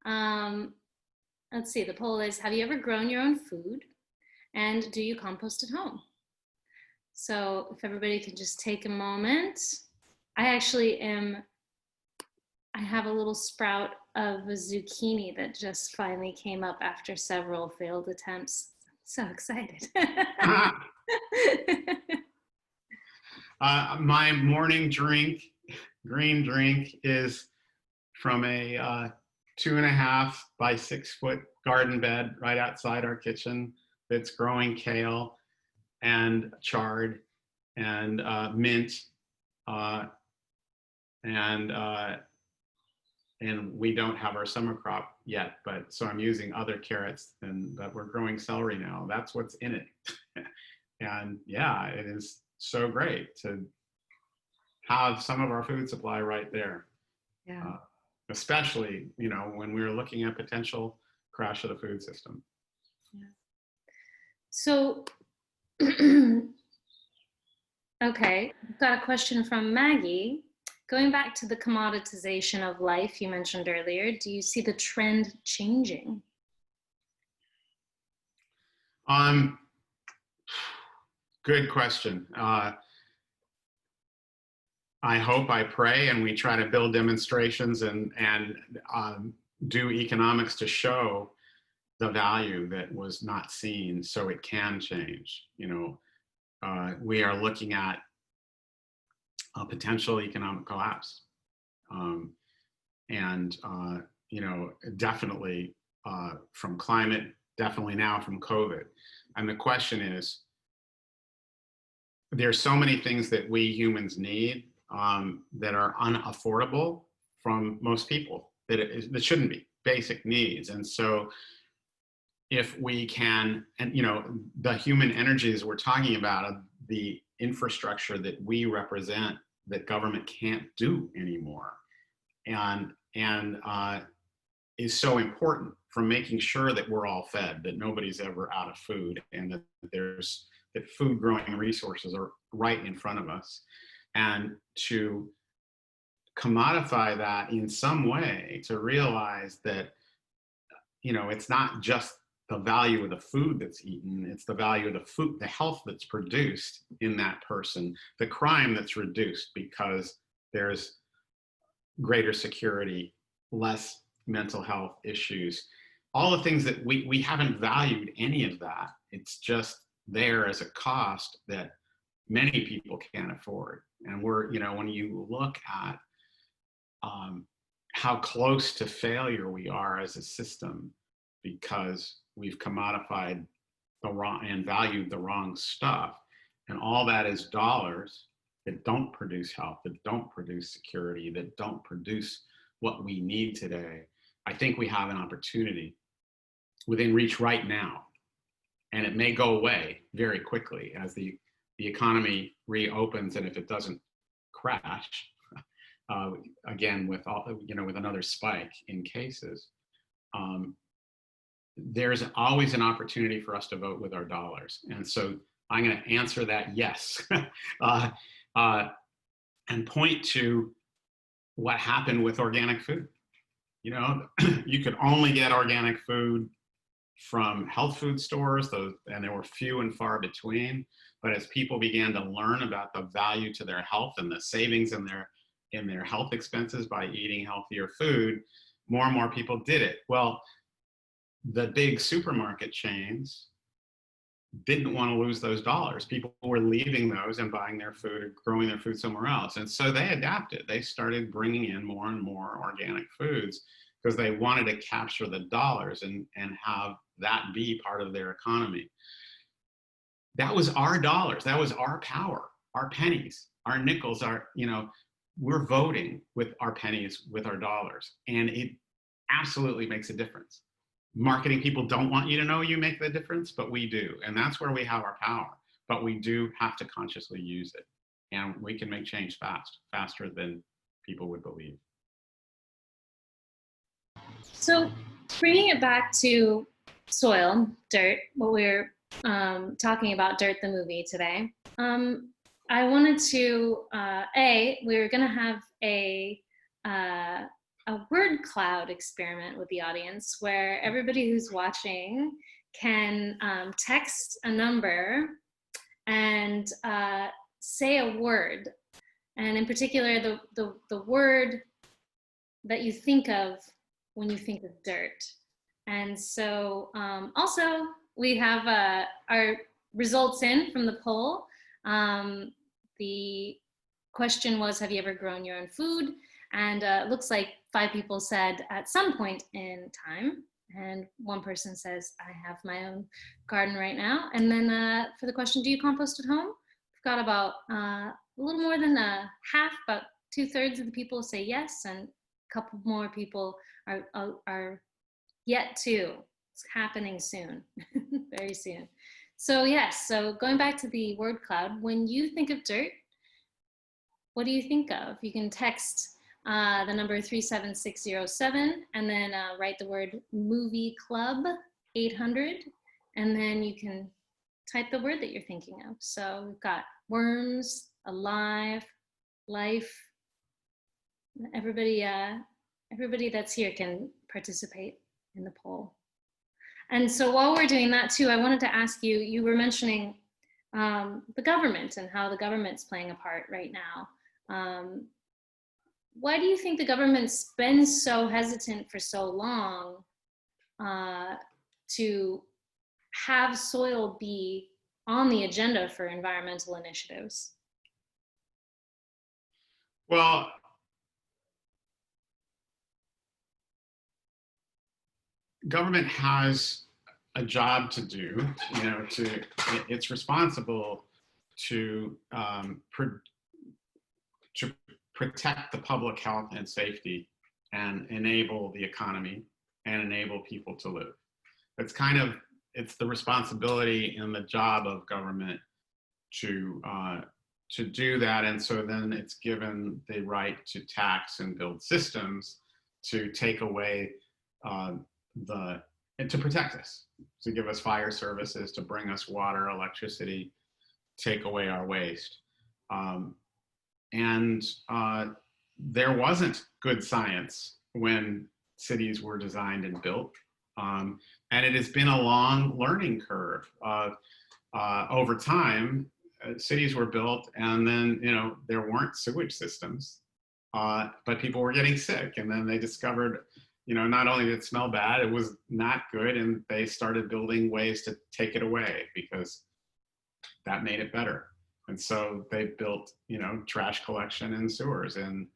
let's see, the poll is, have you ever grown your own food? And do you compost at home? So if everybody can just take a moment. I actually I have a little sprout of a zucchini that just finally came up after several failed attempts. So excited. My morning green drink, is from a 2.5 by 6 foot garden bed right outside our kitchen that's growing kale and chard and mint, and we don't have our summer crop yet, but so I'm using other carrots, but we're growing celery now. That's what's in it. And yeah, it is so great to have some of our food supply right there. Yeah. Especially, when we were looking at potential crash of the food system. Yeah. So, okay, I've got a question from Maggie. Going back to the commoditization of life you mentioned earlier, do you see the trend changing? Good question. I hope, I pray, and we try to build demonstrations and do economics to show the value that was not seen so it can change. We are looking at a potential economic collapse. Definitely from climate, definitely now from COVID. And the question is, there's so many things that we humans need that are unaffordable from most people, that shouldn't be basic needs. And so if we can, and the human energies we're talking about, the infrastructure that we represent that government can't do anymore. And is so important for making sure that we're all fed, that nobody's ever out of food, and that that food growing resources are right in front of us. And to commodify that in some way, to realize that, you know, it's not just the value of the food that's eaten, it's the value of the food, the health that's produced in that person, the crime that's reduced because there's greater security, less mental health issues, all the things that we haven't valued any of that. It's just there as a cost that many people can't afford. And we're, you know, when you look at how close to failure we are as a system because we've commodified the wrong and valued the wrong stuff, and all that is dollars that don't produce health, that don't produce security, that don't produce what we need today. I think we have an opportunity within reach right now, and it may go away very quickly as the economy reopens, and if it doesn't crash again with all, you know, with another spike in cases, there's always an opportunity for us to vote with our dollars. And so I'm going to answer that yes, and point to what happened with organic food. You know, you could only get organic food from health food stores, and there were few and far between. But as people began to learn about the value to their health and the savings in their health expenses by eating healthier food, more and more people did it. Well, the big supermarket chains didn't want to lose those dollars. People were leaving those and buying their food or growing their food somewhere else. And so they adapted. They started bringing in more and more organic foods because they wanted to capture the dollars and have that be part of their economy. That was our dollars. That was our power, our pennies, our nickels, you know, we're voting with our pennies, with our dollars. And it absolutely makes a difference. Marketing people don't want you to know you make the difference, but we do. And that's where we have our power. But we do have to consciously use it. And we can make change faster than people would believe. So bringing it back to soil, dirt, what we're talking about, Dirt the movie today, I wanted to, we're going to have a word cloud experiment with the audience where everybody who's watching can text a number and say a word, and in particular the word that you think of when you think of dirt. And so also we have our results in from the poll. The question was, have you ever grown your own food? And it looks like 5 people said at some point in time. And 1 person says, I have my own garden right now. And then for the question, do you compost at home? We've got about a little more than half, about 2/3 of the people say yes. And a couple more people are yet to. It's happening soon, very soon. So yes, so going back to the word cloud, when you think of dirt, what do you think of? You can text the number 37607 and then write the word movie club 800, and then you can type the word that you're thinking of. So we've got worms, alive, life. Everybody that's here can participate in the poll. And so while we're doing that too, I wanted to ask you, you were mentioning the government and how the government's playing a part right now. Why do you think the government's been so hesitant for so long to have soil be on the agenda for environmental initiatives? Well, government has a job to do, you know, it's responsible to protect the public health and safety and enable the economy and enable people to live. It's the responsibility and the job of government to do that. And so then it's given the right to tax and build systems to take away and to protect us, to give us fire services, to bring us water, electricity, take away our waste. And there wasn't good science when cities were designed and built. And it has been a long learning curve. Over time, cities were built, and then, you know, there weren't sewage systems, but people were getting sick. And then they discovered, you know, not only did it smell bad, it was not good. And they started building ways to take it away because that made it better. And so they built, you know, trash collection and sewers. And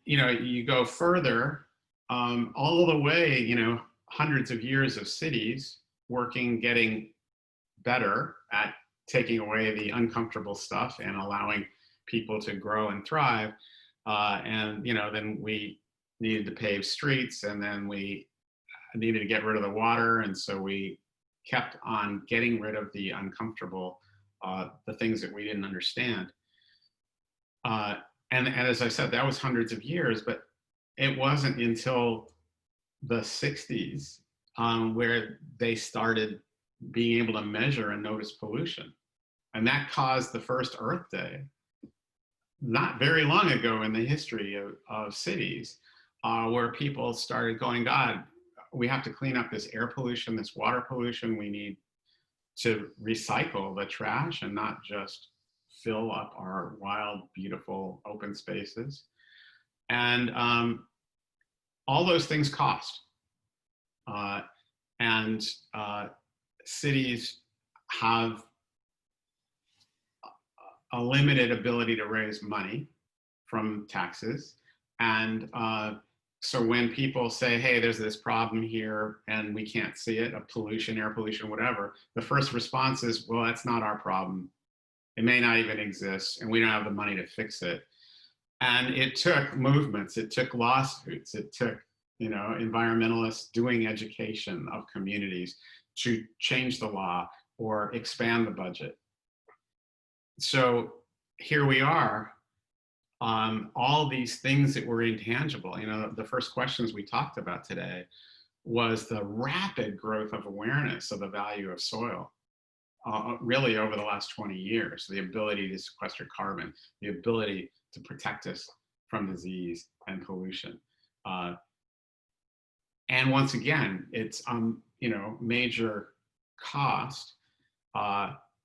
you know, you go further, all the way, you know, hundreds of years of cities working, getting better at taking away the uncomfortable stuff and allowing people to grow and thrive. And, you know, then we needed to pave streets, and then we needed to get rid of the water. And so we kept on getting rid of the uncomfortable, the things that we didn't understand. And as I said, that was hundreds of years, but it wasn't until the 60s where they started being able to measure and notice pollution. And that caused the first Earth Day, not very long ago in the history of cities, where people started going, God, we have to clean up this air pollution, this water pollution. We need to recycle the trash and not just fill up our wild, beautiful open spaces. And all those things cost. And cities have a limited ability to raise money from taxes. And so when people say, hey, there's this problem here and we can't see it, a pollution, air pollution, whatever, the first response is, well, that's not our problem. It may not even exist, and we don't have the money to fix it. And it took movements, it took lawsuits, it took, you know, environmentalists doing education of communities to change the law or expand the budget. So here we are, all these things that were intangible. You know, the first questions we talked about today was the rapid growth of awareness of the value of soil, really over the last 20 years, the ability to sequester carbon, the ability to protect us from disease and pollution. And once again, it's, you know, major cost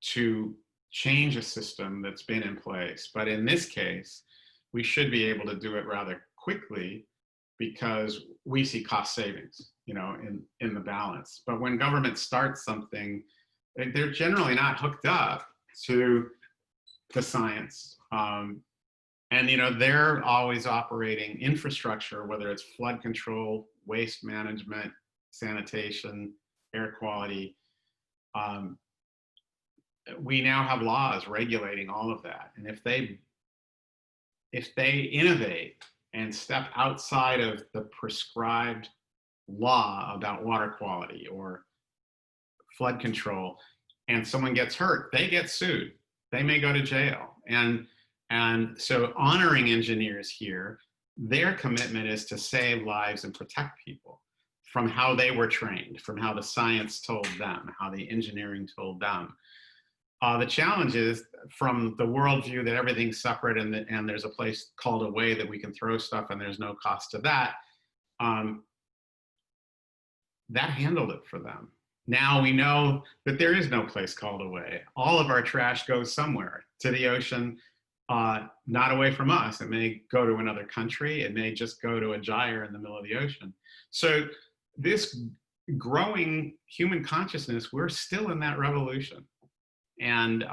to change a system that's been in place. But in this case, we should be able to do it rather quickly because we see cost savings, you know, in the balance. But when government starts something, they're generally not hooked up to the science. And, you know, they're always operating infrastructure, whether it's flood control, waste management, sanitation, air quality. We now have laws regulating all of that. And if they innovate and step outside of the prescribed law about water quality or flood control, and someone gets hurt, they get sued. They may go to jail. And so honoring engineers here, their commitment is to save lives and protect people from how they were trained, from how the science told them, how the engineering told them. The challenge is from the worldview that everything's separate and there's a place called away that we can throw stuff and there's no cost to that. That handled it for them. Now we know that there is no place called away. All of our trash goes somewhere, to the ocean, not away from us. It may go to another country. It may just go to a gyre in the middle of the ocean. So this growing human consciousness, we're still in that revolution. And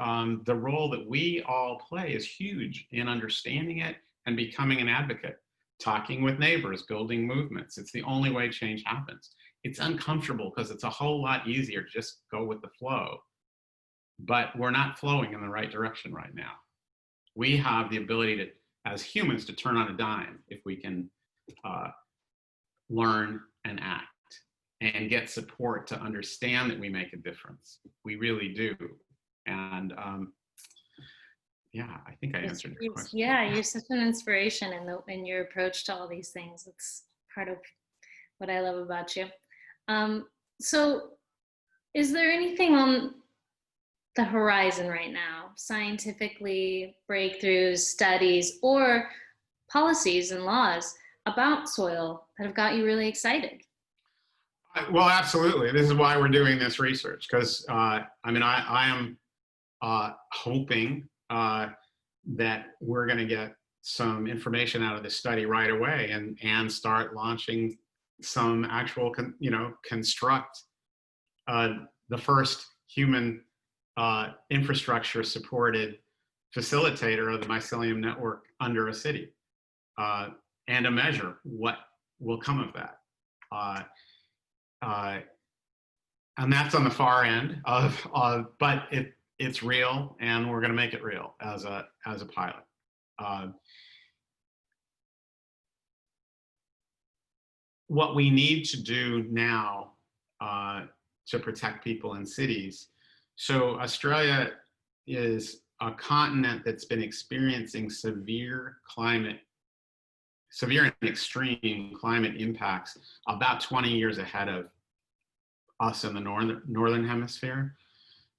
the role that we all play is huge in understanding it and becoming an advocate, talking with neighbors, building movements. It's the only way change happens. It's uncomfortable because it's a whole lot easier to just go with the flow. But we're not flowing in the right direction right now. We have the ability to, as humans, to turn on a dime if we can learn and act and get support to understand that we make a difference. We really do. And yeah, I think I answered your question. Yeah, you're such an inspiration in your approach to all these things. It's part of what I love about you. So is there anything on the horizon right now, scientifically, breakthroughs, studies, or policies and laws about soil that have got you really excited? Well, absolutely. This is why we're doing this research, because I mean, I am hoping that we're going to get some information out of this study right away and start launching some actual, construct the first human infrastructure supported facilitator of the mycelium network under a city, and to measure what will come of that. And that's on the far end but it's real, and we're going to make it real as a pilot. What we need to do now to protect people in cities. So Australia is a continent that's been experiencing severe and extreme climate impacts about 20 years ahead of us in the northern hemisphere.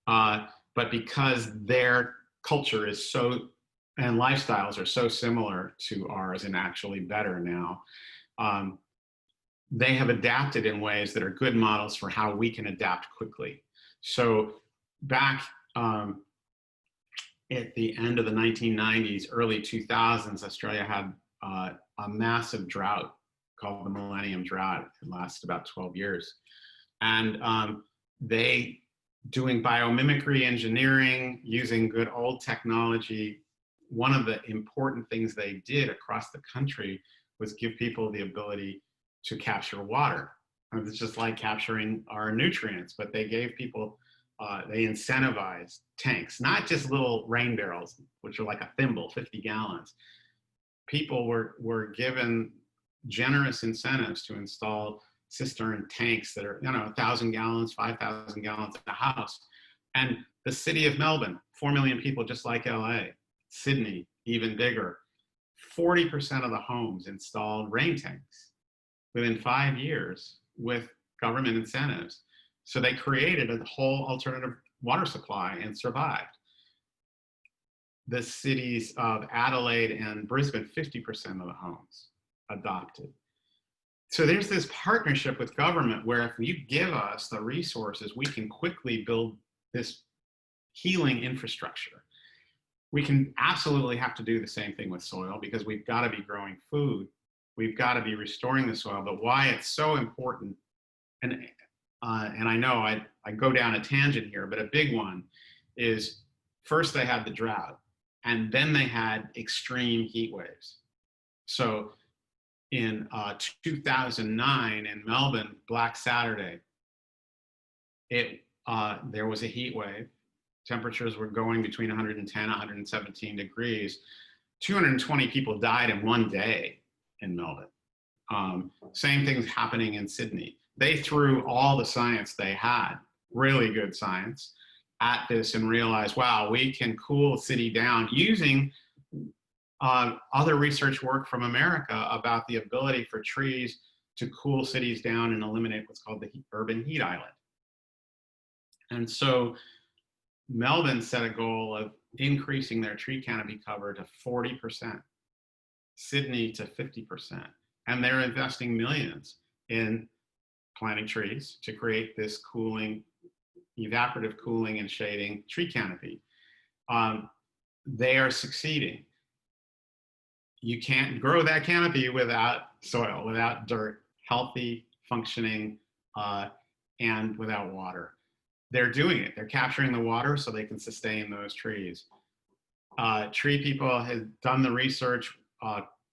But because their culture is and lifestyles are so similar to ours, and actually better now, they have adapted in ways that are good models for how we can adapt quickly. So back at the end of the 1990s, early 2000s, Australia had a massive drought called the Millennium Drought. It lasted about 12 years. And they, doing biomimicry engineering, using good old technology, one of the important things they did across the country was give people the ability to capture water. And it's just like capturing our nutrients, but they gave people, they incentivized tanks, not just little rain barrels, which are like a thimble, 50 gallons. People were given generous incentives to install cistern tanks that are, 1,000 gallons, 5,000 gallons in a house. And the city of Melbourne, 4 million people, just like LA, Sydney, even bigger, 40% of the homes installed rain tanks within 5 years with government incentives. So they created a whole alternative water supply and survived. The cities of Adelaide and Brisbane, 50% of the homes adopted. So there's this partnership with government where if you give us the resources, we can quickly build this healing infrastructure. We can absolutely have to do the same thing with soil, because we've got to be growing food. We've got to be restoring the soil. But why it's so important, and I know I go down a tangent here, but a big one is, first they had the drought, and then they had extreme heat waves. So in 2009 in Melbourne, Black Saturday, there was a heat wave. Temperatures were going between 110, 117 degrees. 220 people died in one day in Melbourne. Same thing's happening in Sydney. They threw all the science they had, really good science, at this and realized, wow, we can cool a city down using other research work from America about the ability for trees to cool cities down and eliminate what's called the urban heat island. And so Melbourne set a goal of increasing their tree canopy cover to 40%, Sydney to 50%. And they're investing millions in planting trees to create this cooling, evaporative cooling and shading tree canopy. They are succeeding. You can't grow that canopy without soil, without dirt, healthy, functioning, and without water. They're doing it. They're capturing the water so they can sustain those trees. Treepeople has done the research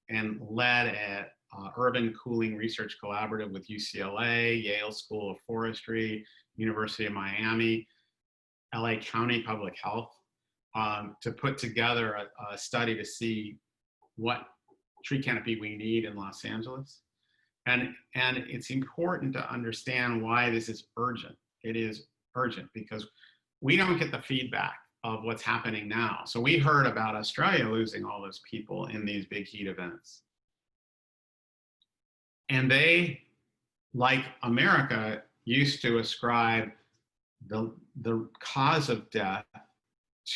and led an urban cooling research collaborative with UCLA, Yale School of Forestry, University of Miami, LA County Public Health, to put together a study to see what tree canopy we need in Los Angeles. And it's important to understand why this is urgent. It is urgent because we don't get the feedback of what's happening now. So we heard about Australia losing all those people in these big heat events. And they, like America, used to ascribe the cause of death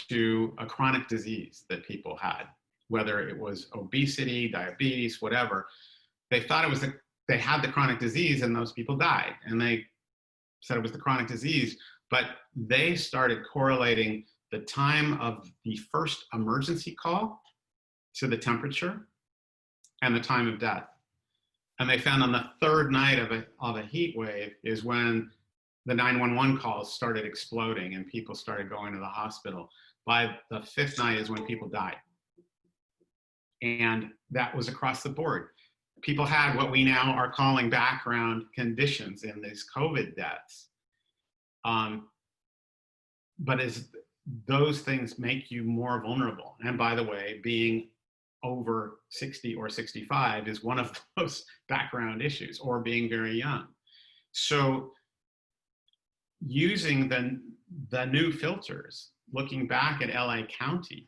to a chronic disease that people had, whether it was obesity, diabetes, whatever. They thought it was they had the chronic disease and those people died. And they said it was the chronic disease, but they started correlating the time of the first emergency call to the temperature and the time of death. And they found on the third night of a heat wave is when the 911 calls started exploding and people started going to the hospital. By the fifth night is when people died. And that was across the board. People had what we now are calling background conditions in these COVID deaths. But those things make you more vulnerable. And by the way, being over 60 or 65 is one of those background issues, or being very young. So using the new filters, looking back at LA County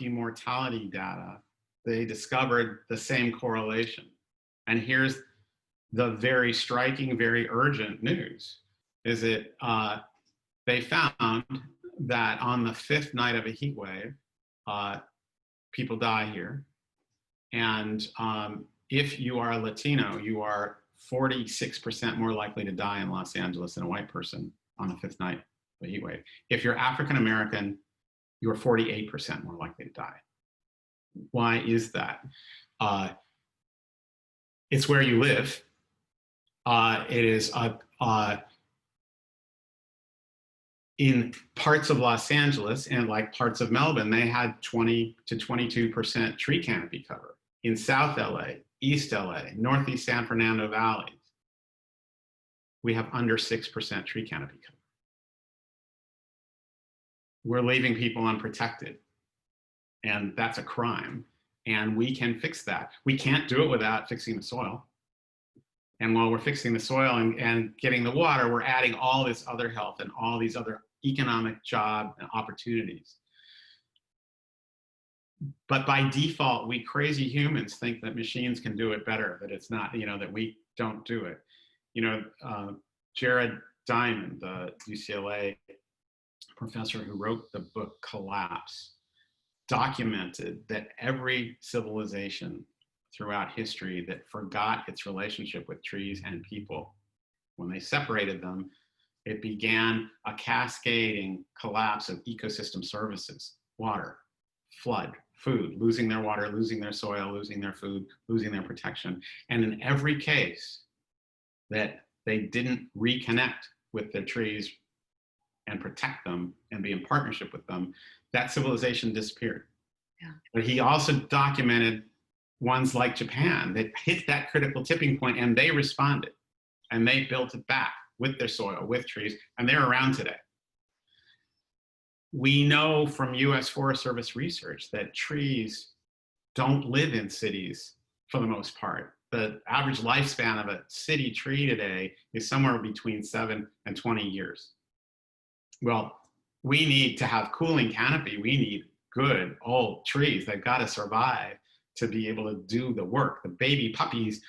mortality data, they discovered the same correlation. And here's the very striking, very urgent news, is that they found that on the fifth night of a heat wave, people die here. And if you are a Latino, you are 46% more likely to die in Los Angeles than a white person on the fifth night of a heat wave. If you're African American, you're 48% more likely to die. Why is that? It's where you live. It is in parts of Los Angeles and like parts of Melbourne, they had 20 to 22% tree canopy cover. In South LA, East LA, Northeast San Fernando Valley, we have under 6% tree canopy cover. We're leaving people unprotected, and that's a crime. And we can fix that. We can't do it without fixing the soil. And while we're fixing the soil and getting the water, we're adding all this other health and all these other economic job and opportunities. But by default, we crazy humans think that machines can do it better, that it's not, that we don't do it. Jared Diamond, the UCLA professor who wrote the book Collapse, documented that every civilization throughout history that forgot its relationship with trees and people, when they separated them, it began a cascading collapse of ecosystem services: water, flood, food, losing their water, losing their soil, losing their food, losing their protection. And in every case that they didn't reconnect with their trees and protect them and be in partnership with them, that civilization disappeared. Yeah. But he also documented ones like Japan that hit that critical tipping point and they responded and they built it back with their soil, with trees, and they're around today. We know from US Forest Service research that trees don't live in cities for the most part. The average lifespan of a city tree today is somewhere between 7 and 20 years. Well, we need to have cooling canopy. We need good old trees. They've got to survive to be able to do the work. The baby puppies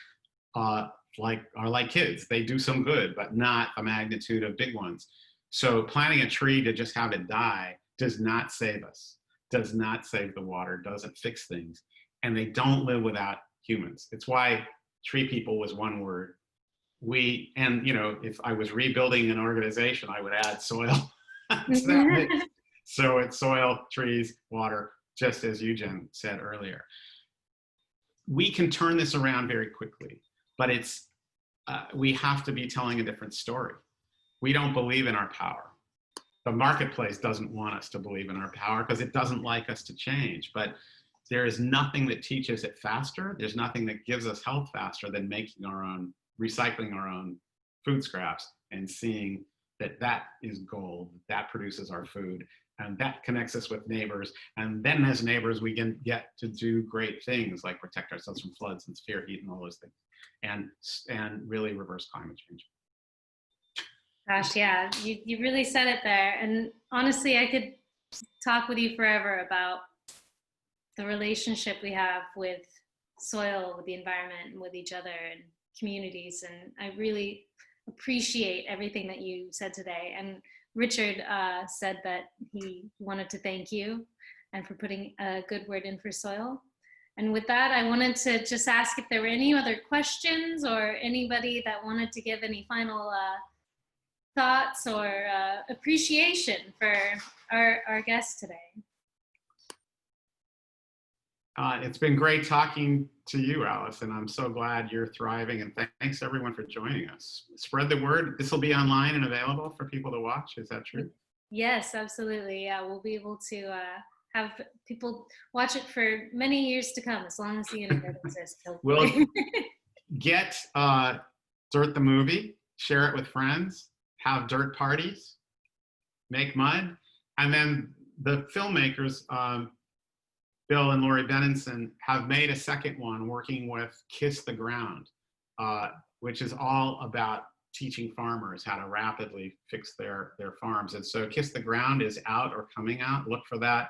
are like kids. They do some good, but not a magnitude of big ones. So planting a tree to just have it die does not save us, does not save the water, doesn't fix things. And they don't live without humans. It's why Treepeople was one word. If I was rebuilding an organization, I would add soil. So it's soil, trees, water, just as Eugen said earlier. We can turn this around very quickly, but we have to be telling a different story. We don't believe in our power. The marketplace doesn't want us to believe in our power because it doesn't like us to change. But there is nothing that teaches it faster. There's nothing that gives us health faster than recycling our own food scraps and seeing that is gold, that produces our food, and that connects us with neighbors. And then as neighbors, we can get to do great things like protect ourselves from floods and severe heat and all those things, and really reverse climate change. Gosh, yeah, you really said it there. And honestly, I could talk with you forever about the relationship we have with soil, with the environment, and with each other and communities. And I really appreciate everything that you said today. And Richard said that he wanted to thank you and for putting a good word in for soil. And with that, I wanted to just ask if there were any other questions or anybody that wanted to give any final thoughts or appreciation for our guest today. It's been great talking to you, Alice, and I'm so glad you're thriving. And thanks everyone for joining us. Spread the word. This will be online and available for people to watch. Is that true? Yes, absolutely. Yeah, we'll be able to have people watch it for many years to come, as long as the internet exists. We'll get Dirt the movie, share it with friends, have dirt parties, make mud, and then the filmmakers, Bill and Lori Benenson, have made a second one working with Kiss the Ground, which is all about teaching farmers how to rapidly fix their farms. And so Kiss the Ground is out or coming out. Look for that.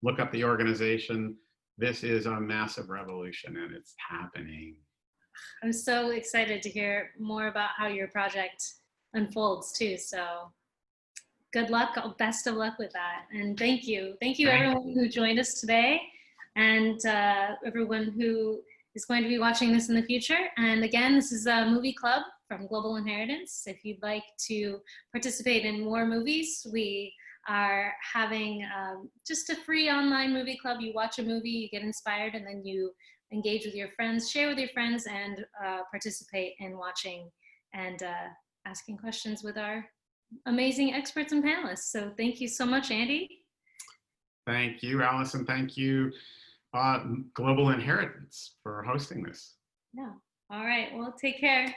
Look up the organization. This is a massive revolution and it's happening. I'm so excited to hear more about how your project unfolds too. So good luck, best of luck with that. And thank you. Thank you everyone who joined us today and everyone who is going to be watching this in the future. And again, this is a movie club from Global Inheritance. If you'd like to participate in more movies, we are having just a free online movie club. You watch a movie, you get inspired, and then you engage with your friends, share with your friends, and participate in watching and asking questions with our amazing experts and panelists. So thank you so much, Andy. Thank you, Alice, and thank you, Global Inheritance, for hosting this. Yeah. All right. Well, take care.